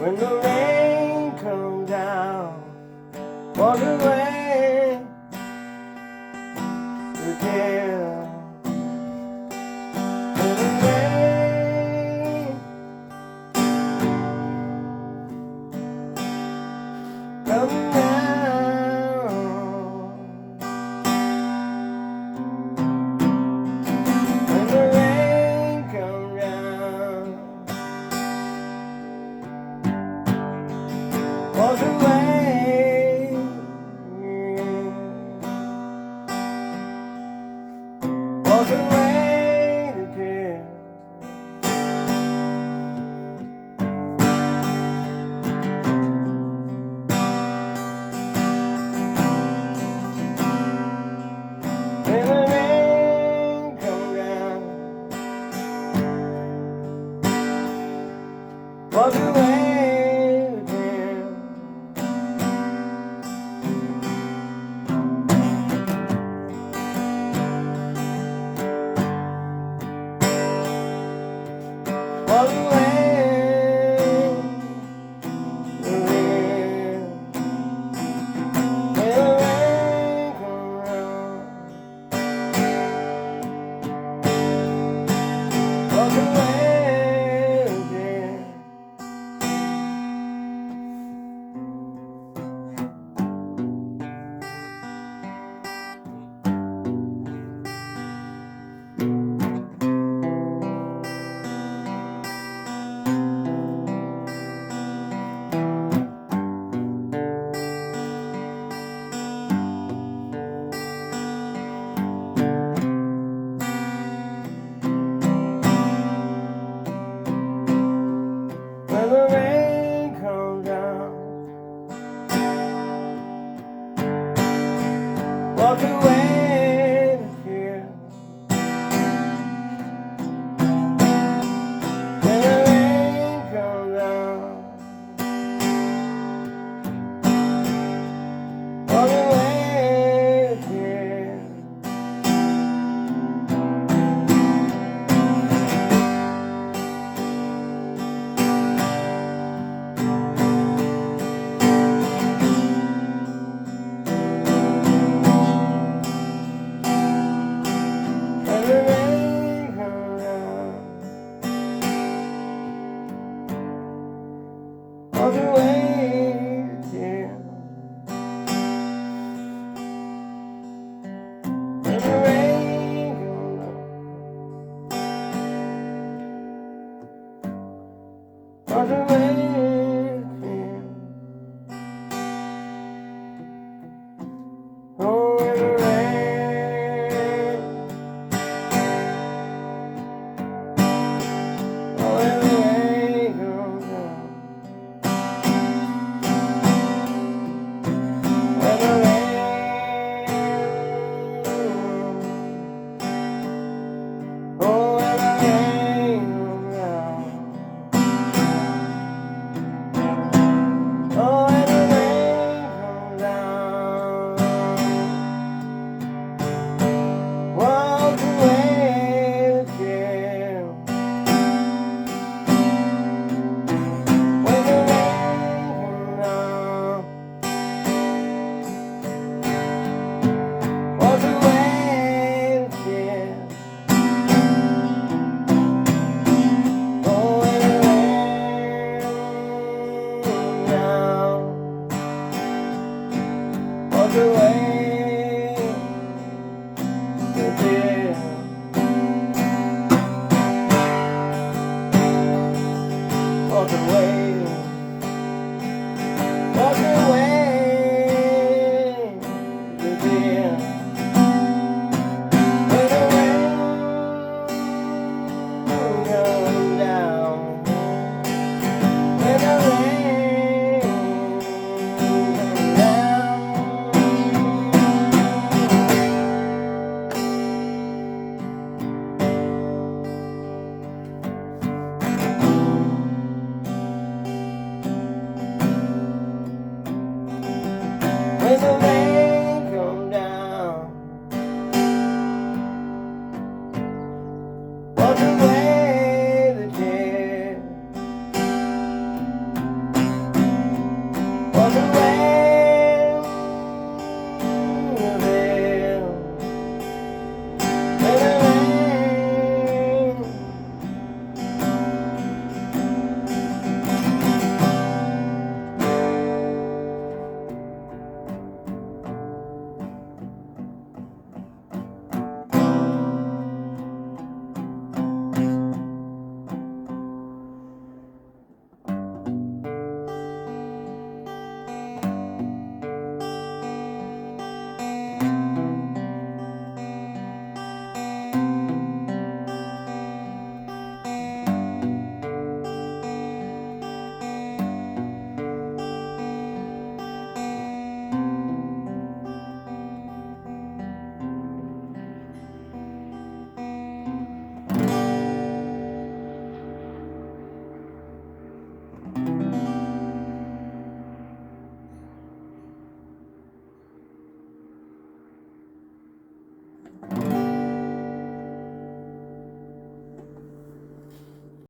When the rain comes down, wash away the tears. When the rain comes down, when the rain comes down, wash away, wash away the tears. When the rain comes down, wash away the tears. Wash away the rain. When the rain comes down, wash away the tears. When the rain comes down, wash away the tears. When the rain comes down, wash away the tears. When the rain comes down, wash away the tears. When the rain comes down, wash away